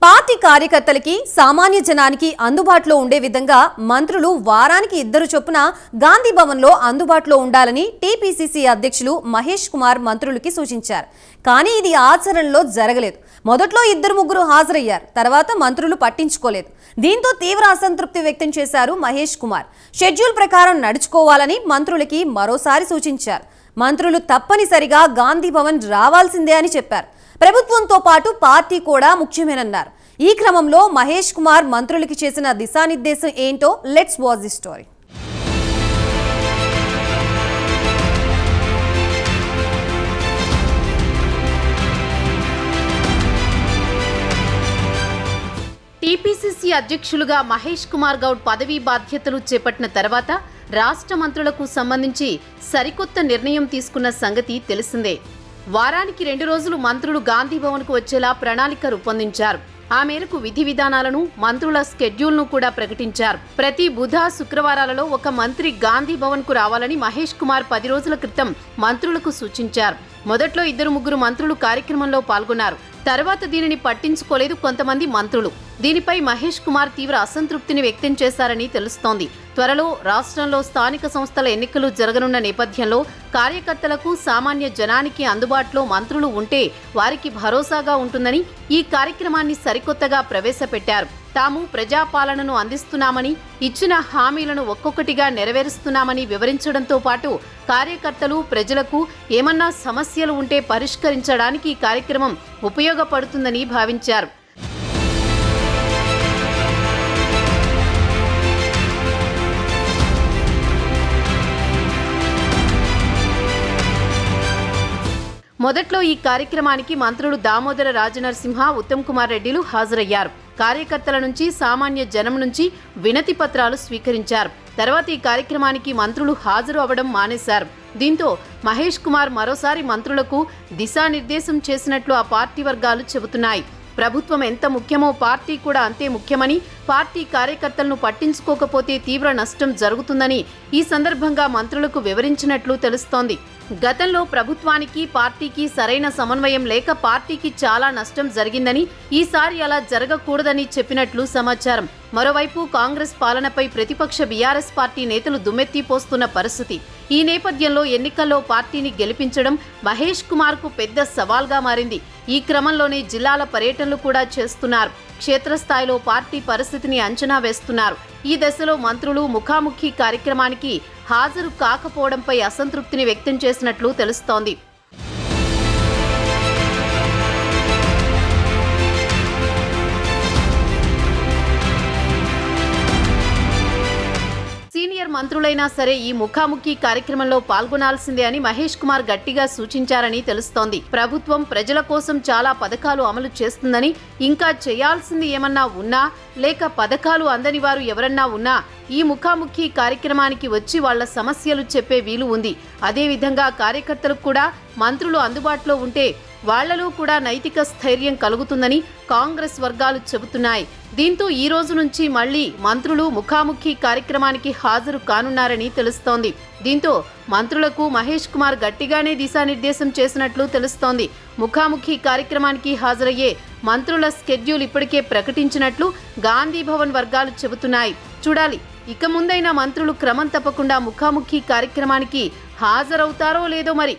Party కార్యకర్తలకి సామాన్య జనానికి అందుబాటులో ఉండే విధంగా మంత్రులు వారానికి 2 చొప్పున గాంధీ భవన్లో అందుబాటులో ఉండాలని టీపీసీసీ అధ్యక్షులు మహేష్ కుమార్ మంత్రులకి సూచించారు. కానీ ఇది ఆచరణలో జరగలేదు. మొదట్లో 2-3 హాజరయ్యారు. తర్వాత మంత్రులు పట్టించుకోలేదు. దీంతో తీవ్ర అసంతృప్తి వ్యక్తం చేశారు మహేష్ కుమార్. షెడ్యూల్ ప్రకారం నడుచుకోవాలని మంత్రులకి మరోసారి సూచించారు. మంత్రులు తప్పనిసరిగా గాంధీ భవన్ రావాల్సిందే అని చెప్పారు. ప్రభుత్వంతో పాటు పార్టీ కూడా ముఖ్యమేనన్నారు. ఈ క్రమంలో మహేష్ కుమార్ మంత్రులకి చేసిన దిశానిర్దేశం ఏంటో let's watch the story. TPCC అధ్యక్షులుగా మహేష్ కుమార్ గౌడ్ పదవీ బాధ్యతలు చేపట్టిన తర్వాత రాష్ట్ర మంత్రులకు సంబంధించి సరికొత్త నిర్ణయం తీసుకున్న సంగతి తెలిసిందే. వారానికి 2 రోజులు మంత్రులు గాంధీ భవన్కు వచ్చేలా ప్రణాళిక రూపొందించారు. ఆ మేరకు విధి విధానాలను, మంత్రుల స్కెడ్యూల్ను కూడా ప్రకటించారు. ప్రతి బుధ, శుక్రవారాలలో ఒక మంత్రి గాంధీ భవన్కు రావాలని మహేష్ కుమార్ 10 రోజుల క్రితం మంత్రులకు సూచించారు. మొదట్లో 2-3 మంత్రులు కార్యక్రమంలో పాల్గొన్నారు. తర్వాత దీనిని పట్టించుకోలేదు కొంతమంది మంత్రులు. దీనిపై మహేష్ కుమార్ తీవ్ర అసంతృప్తిని వ్యక్తం చేశారని తెలుస్తోంది. త్వరలో రాష్ట్రంలో స్థానిక సంస్థల ఎన్నికలు జరగనున్న నేపథ్యంలో కార్యకర్తలకు, సామాన్య జనానికి అందుబాటులో మంత్రులు ఉంటే వారికి భరోసాగా ఉంటుందని ఈ కార్యక్రమాన్ని సరికొత్తగా ప్రవేశపెట్టారు. తాము ప్రజాపాలనను అందిస్తున్నామని, ఇచ్చిన హామీలను ఒక్కొక్కటిగా నెరవేరుస్తున్నామని వివరించడంతో పాటు కార్యకర్తలు, ప్రజలకు ఏమన్నా సమస్యలు ఉంటే పరిష్కరించడానికి ఈ కార్యక్రమం ఉపయోగపడుతుందని భావించారు. మొదట్లో ఈ కార్యక్రమానికి మంత్రులు దామోదర రాజనరసింహ, ఉత్తమ్ కుమార్ రెడ్డిలు హాజరయ్యారు. కార్యకర్తల నుంచి, సామాన్య జనం నుంచి వినతి పత్రాలు స్వీకరించారు. తర్వాత ఈ కార్యక్రమానికి మంత్రులు హాజరు అవ్వడం మానేశారు. దీంతో మహేష్ కుమార్ మరోసారి మంత్రులకు దిశానిర్దేశం చేసినట్లు ఆ పార్టీ వర్గాలు చెబుతున్నాయి. ప్రభుత్వం ఎంత ముఖ్యమో పార్టీ కూడా అంతే ముఖ్యమని, పార్టీ కార్యకర్తలను పట్టించుకోకపోతే తీవ్ర నష్టం జరుగుతుందని ఈ సందర్భంగా మంత్రులకు వివరించినట్లు తెలుస్తోంది. గతంలో ప్రభుత్వానికి, పార్టీకి సరైన సమన్వయం లేక పార్టీకి చాలా నష్టం జరిగిందని, ఈసారి అలా జరగకూడదని చెప్పినట్లు సమాచారం. మరోవైపు కాంగ్రెస్ పాలనపై ప్రతిపక్ష బీఆర్ఎస్ పార్టీ నేతలు దుమ్మెత్తిపోస్తున్న పరిస్థితి. ఈ నేపథ్యంలో ఎన్నికల్లో పార్టీని గెలిపించడం మహేష్ కుమార్కు పెద్ద సవాల్గా మారింది. ఈ క్రమంలోనే జిల్లాల పర్యటనలు కూడా చేస్తున్నారు. క్షేత్రస్థాయిలో పార్టీ పరిస్థితిని అంచనా వేస్తున్నారు. ఈ దశలో మంత్రులు ముఖాముఖి కార్యక్రమానికి హాజరు కాకపోవడంపై అసంతృప్తిని వ్యక్తం చేసినట్లు తెలుస్తోంది. సీనియర్ మంత్రులైనా సరే ఈ ముఖాముఖి కార్యక్రమంలో పాల్గొనాల్సిందే అని మహేష్ కుమార్ గట్టిగా సూచించారని తెలుస్తోంది. ప్రభుత్వం ప్రజల కోసం చాలా పథకాలు అమలు చేస్తుందని, ఇంకా చేయాల్సింది ఏమన్నా ఉన్నా, లేక పథకాలు అందని వారు ఎవరన్నా ఉన్నా ఈ ముఖాముఖి కార్యక్రమానికి వచ్చి వాళ్ల సమస్యలు చెప్పే వీలు ఉంది. అదేవిధంగా కార్యకర్తలకు కూడా మంత్రులు అందుబాటులో ఉంటే వాళ్లలో కూడా నైతిక స్థైర్యం కలుగుతుందని కాంగ్రెస్ వర్గాలు చెబుతున్నాయి. దీంతో ఈ రోజు నుంచి మళ్లీ మంత్రులు ముఖాముఖి కార్యక్రమానికి హాజరు కానున్నారని తెలుస్తోంది. దీంతో మంత్రులకు మహేష్ కుమార్ గట్టిగానే దిశానిర్దేశం చేసినట్లు తెలుస్తోంది. ముఖాముఖి కార్యక్రమానికి హాజరయ్యే మంత్రుల స్కెడ్యూల్ ఇప్పటికే ప్రకటించినట్లు గాంధీ భవన్ వర్గాలు చెబుతున్నాయి. చూడాలి, ఇక ముందైనా మంత్రులు క్రమం తప్పకుండా ముఖాముఖి కార్యక్రమానికి హాజరవుతారో లేదో మరి.